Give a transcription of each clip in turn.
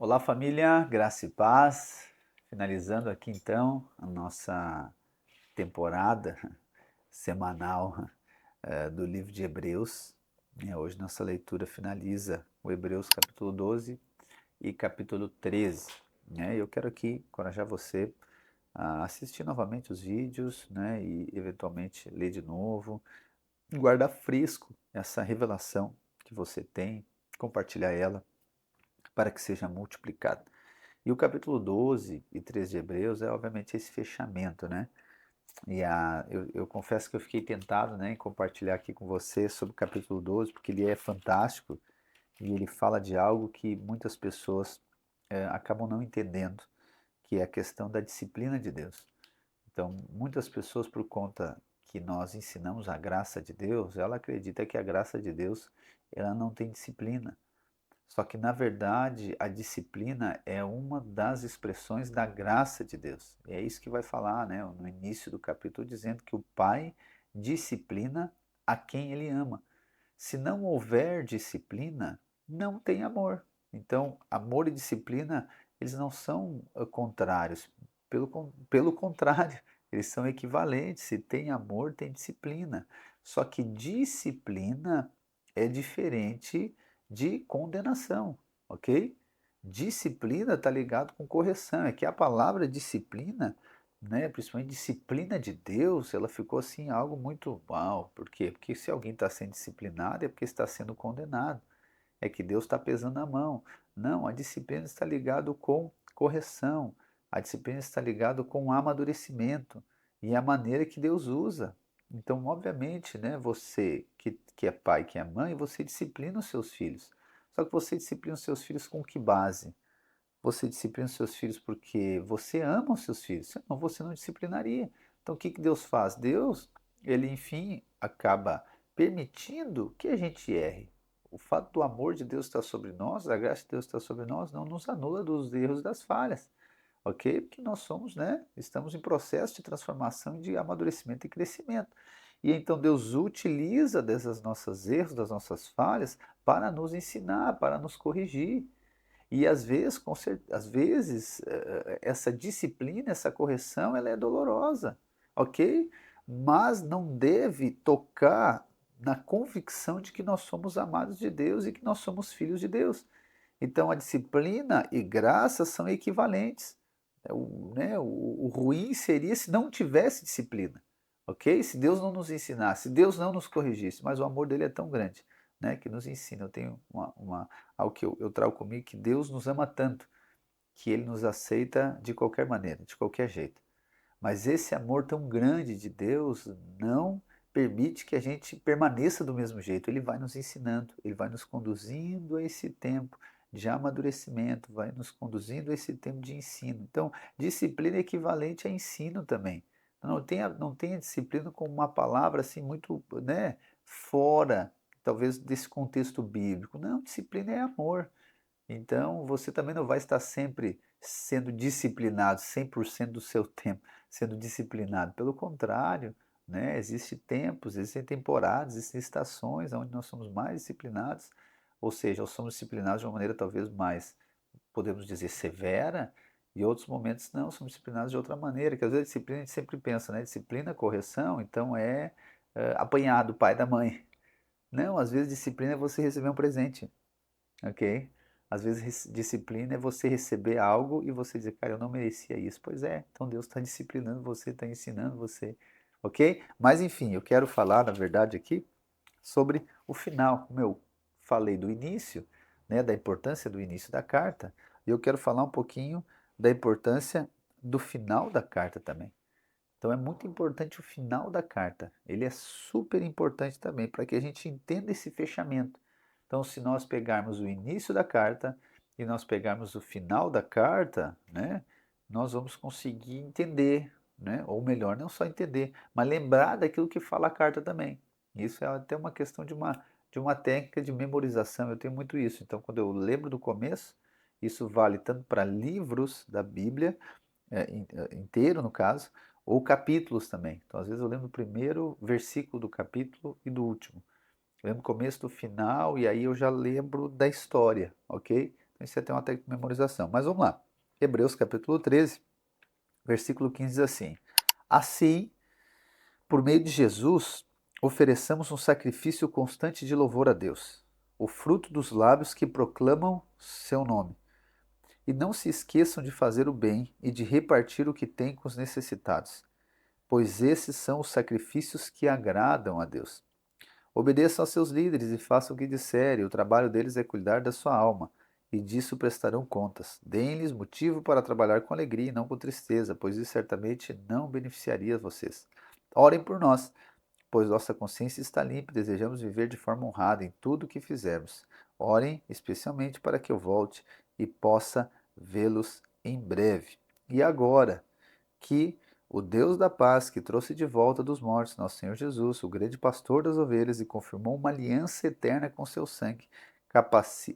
Olá, família, graça e paz. Finalizando aqui então a nossa temporada semanal do livro de Hebreus. Hoje nossa leitura finaliza o Hebreus capítulo 12 e capítulo 13. Eu quero aqui encorajar você a assistir novamente os vídeos, e eventualmente ler de novo, guardar fresco essa revelação que você tem, compartilhar ela para que seja multiplicada. E o capítulo 12 e 13 de Hebreus é obviamente esse fechamento, né? Eu confesso que eu fiquei tentado, né, em compartilhar aqui com você sobre o capítulo 12, porque ele é fantástico e ele fala de algo que muitas pessoas acabam não entendendo, que é a questão da disciplina de Deus. Então, muitas pessoas, por conta que nós ensinamos a graça de Deus, ela acredita que a graça de Deus ela não tem disciplina. Só que, na verdade, a disciplina é uma das expressões da graça de Deus. E é isso que vai falar, né, no início do capítulo, dizendo que o Pai disciplina a quem Ele ama. Se não houver disciplina, não tem amor. Então, amor e disciplina, eles não são contrários. Pelo contrário, eles são equivalentes. Se tem amor, tem disciplina. Só que disciplina é diferente de condenação, ok? Disciplina está ligado com correção. É que a palavra disciplina, né, principalmente disciplina de Deus, ela ficou assim algo muito uau. Por quê? Porque se alguém está sendo disciplinado é porque está sendo condenado. É que Deus está pesando a mão. Não, a disciplina está ligado com correção. A disciplina está ligado com amadurecimento e a maneira que Deus usa. Então, obviamente, né, você que é pai, que é mãe, você disciplina os seus filhos. Só que você disciplina os seus filhos com que base? Você disciplina os seus filhos porque você ama os seus filhos, senão você não disciplinaria. Então o que Deus faz? Deus, ele enfim, acaba permitindo que a gente erre. O fato do amor de Deus estar sobre nós, a graça de Deus estar sobre nós, não nos anula dos erros e das falhas, ok? Porque nós somos, né? Estamos em processo de transformação, de amadurecimento e crescimento. E então Deus utiliza desses nossos erros, das nossas falhas, para nos ensinar, para nos corrigir. E às vezes, essa disciplina, essa correção, ela é dolorosa, ok? Mas não deve tocar na convicção de que nós somos amados de Deus e que nós somos filhos de Deus. Então, a disciplina e graça são equivalentes. O ruim seria se não tivesse disciplina, ok? Se Deus não nos ensinasse, se Deus não nos corrigisse, mas o amor dele é tão grande, né, que nos ensina. Eu tenho algo que eu trago comigo, que Deus nos ama tanto, que ele nos aceita de qualquer maneira, de qualquer jeito. Mas esse amor tão grande de Deus não permite que a gente permaneça do mesmo jeito. Ele vai nos ensinando, ele vai nos conduzindo a esse tempo de amadurecimento, vai nos conduzindo a esse tempo de ensino. Então, disciplina é equivalente a ensino também. Não tenha disciplina como uma palavra assim muito, né, fora, talvez, desse contexto bíblico. Não, disciplina é amor. Então, você também não vai estar sempre sendo disciplinado 100% do seu tempo, sendo disciplinado. Pelo contrário, né, existem tempos, existem temporadas, existem estações onde nós somos mais disciplinados, ou seja, nós somos disciplinados de uma maneira talvez mais, podemos dizer, severa, e outros momentos não, somos disciplinados de outra maneira, que às vezes a disciplina a gente sempre pensa, né, disciplina, correção, então apanhar do pai e da mãe. Não, às vezes disciplina é você receber um presente. Ok? Às vezes disciplina é você receber algo e você dizer, cara, eu não merecia isso. Pois é, então Deus está disciplinando você, está ensinando você, ok? Mas enfim, eu quero falar, na verdade, aqui sobre o final. Como eu falei do início, né, da importância do início da carta, e eu quero falar um pouquinho da importância do final da carta também. Então é muito importante o final da carta. Ele é super importante também para que a gente entenda esse fechamento. Então, se nós pegarmos o início da carta e nós pegarmos o final da carta, né, nós vamos conseguir entender, né, ou melhor, não só entender, mas lembrar daquilo que fala a carta também. Isso é até uma questão de uma técnica de memorização. Eu tenho muito isso. Então, quando eu lembro do começo, isso vale tanto para livros da Bíblia inteiro no caso, ou capítulos também. Então, às vezes eu lembro do primeiro versículo do capítulo e do último. Eu lembro o começo do final e aí eu já lembro da história, ok? Então isso é até uma técnica de memorização. Mas vamos lá. Hebreus capítulo 13, versículo 15 diz assim: Assim, por meio de Jesus, ofereçamos um sacrifício constante de louvor a Deus, o fruto dos lábios que proclamam seu nome. E não se esqueçam de fazer o bem e de repartir o que tem com os necessitados, pois esses são os sacrifícios que agradam a Deus. Obedeçam aos seus líderes e façam o que disserem, o trabalho deles é cuidar da sua alma, e disso prestarão contas. Deem-lhes motivo para trabalhar com alegria e não com tristeza, pois isso certamente não beneficiaria vocês. Orem por nós, pois nossa consciência está limpa e desejamos viver de forma honrada em tudo o que fizermos. Orem especialmente para que eu volte e possa vê-los em breve. E agora que o Deus da paz, que trouxe de volta dos mortos nosso Senhor Jesus, o grande pastor das ovelhas, e confirmou uma aliança eterna com seu sangue,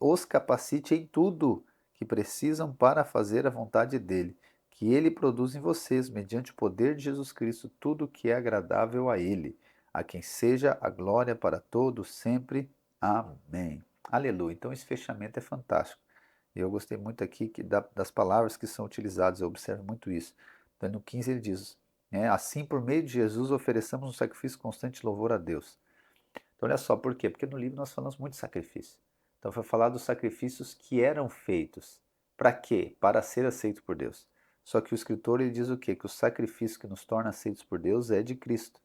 os capacite em tudo que precisam para fazer a vontade dele, que ele produz em vocês, mediante o poder de Jesus Cristo, tudo o que é agradável a ele, a quem seja a glória para todos sempre. Amém. Aleluia. Então esse fechamento é fantástico. Eu gostei muito aqui das palavras que são utilizadas, eu observo muito isso. Então, no 15 ele diz, assim por meio de Jesus ofereçamos um sacrifício constante de louvor a Deus. Então olha só, por quê? Porque no livro nós falamos muito de sacrifício. Então foi falar dos sacrifícios que eram feitos. Para quê? Para ser aceito por Deus. Só que o escritor ele diz o quê? Que o sacrifício que nos torna aceitos por Deus é de Cristo.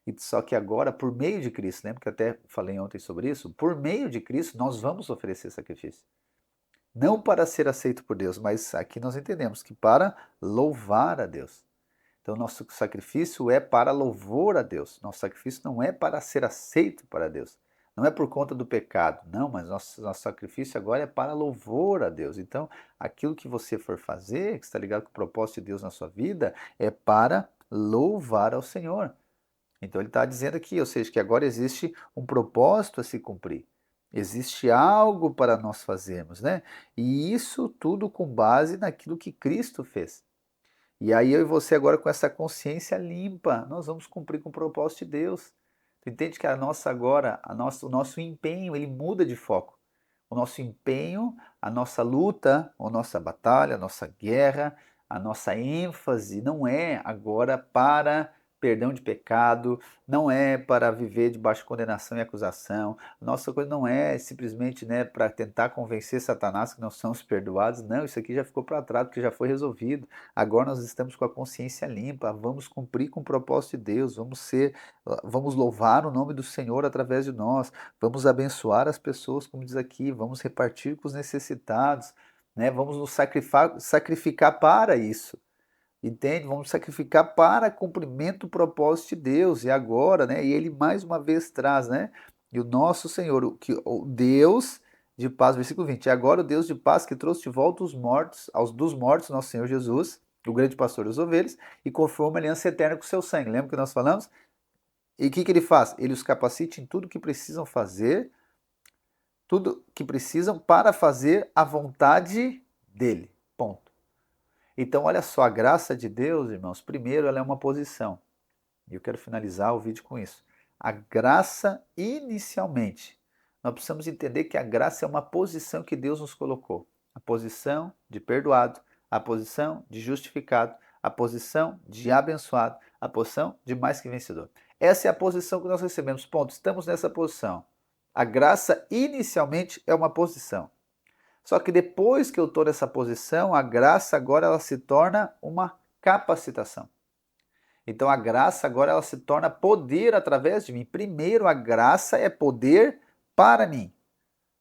E só que agora, por meio de Cristo, lembra que eu até falei ontem sobre isso? Por meio de Cristo nós vamos oferecer sacrifício. Não para ser aceito por Deus, mas aqui nós entendemos que para louvar a Deus. Então, nosso sacrifício é para louvor a Deus. Nosso sacrifício não é para ser aceito para Deus. Não é por conta do pecado, não, mas nosso sacrifício agora é para louvor a Deus. Então, aquilo que você for fazer, que está ligado com o propósito de Deus na sua vida, é para louvar ao Senhor. Então, ele está dizendo aqui, ou seja, que agora existe um propósito a se cumprir. Existe algo para nós fazermos, né? E isso tudo com base naquilo que Cristo fez. E aí eu e você agora com essa consciência limpa, nós vamos cumprir com o propósito de Deus. Tu entende que o nosso empenho, ele muda de foco. O nosso empenho, a nossa luta, a nossa batalha, a nossa guerra, a nossa ênfase não é agora para perdão de pecado, não é para viver debaixo de condenação e acusação. Nossa coisa não é simplesmente, para tentar convencer Satanás que nós somos perdoados. Não, isso aqui já ficou para trás, porque já foi resolvido. Agora nós estamos com a consciência limpa, vamos cumprir com o propósito de Deus, vamos louvar o nome do Senhor através de nós, vamos abençoar as pessoas, como diz aqui, vamos repartir com os necessitados, vamos nos sacrificar para isso. Entende? Vamos sacrificar para cumprimento do propósito de Deus. E agora, e ele mais uma vez traz, e o nosso Senhor, o Deus de paz, versículo 20. E agora o Deus de paz que trouxe de volta dos mortos, nosso Senhor Jesus, o grande pastor das ovelhas, e confirmou uma aliança eterna com o seu sangue. Lembra que nós falamos? E o que ele faz? Ele os capacita em tudo que precisam fazer, tudo que precisam para fazer a vontade dele. Ponto. Então, olha só, a graça de Deus, irmãos, primeiro ela é uma posição. E eu quero finalizar o vídeo com isso. A graça, inicialmente, nós precisamos entender que a graça é uma posição que Deus nos colocou. A posição de perdoado, a posição de justificado, a posição de abençoado, a posição de mais que vencedor. Essa é a posição que nós recebemos. Ponto. Estamos nessa posição. A graça, inicialmente, é uma posição. Só que depois que eu estou nessa posição, a graça agora ela se torna uma capacitação. Então a graça agora ela se torna poder através de mim. Primeiro a graça é poder para mim,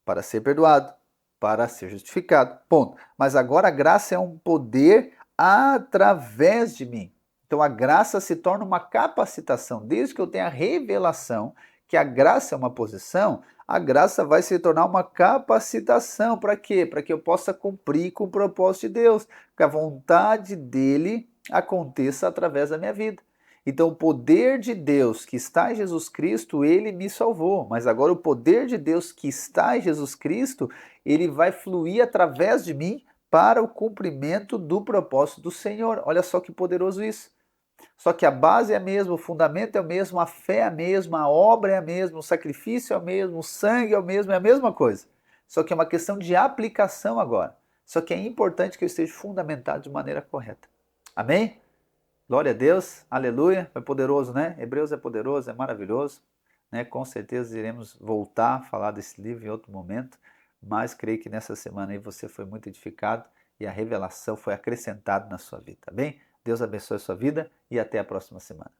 para ser perdoado, para ser justificado, ponto. Mas agora a graça é um poder através de mim. Então a graça se torna uma capacitação. Desde que eu tenha a revelação que a graça é uma posição, a graça vai se tornar uma capacitação. Para quê? Para que eu possa cumprir com o propósito de Deus, que a vontade dele aconteça através da minha vida. Então, o poder de Deus que está em Jesus Cristo, ele me salvou. Mas agora o poder de Deus que está em Jesus Cristo, ele vai fluir através de mim para o cumprimento do propósito do Senhor. Olha só que poderoso isso. Só que a base é a mesma, o fundamento é o mesmo, a fé é a mesma, a obra é a mesma, o sacrifício é o mesmo, o sangue é o mesmo, é a mesma coisa. Só que é uma questão de aplicação agora. Só que é importante que eu esteja fundamentado de maneira correta. Amém? Glória a Deus, aleluia. É poderoso, né? Hebreus é poderoso, é maravilhoso. Né? Com certeza iremos voltar a falar desse livro em outro momento, mas creio que nessa semana aí você foi muito edificado e a revelação foi acrescentada na sua vida, tá bem? Deus abençoe a sua vida e até a próxima semana.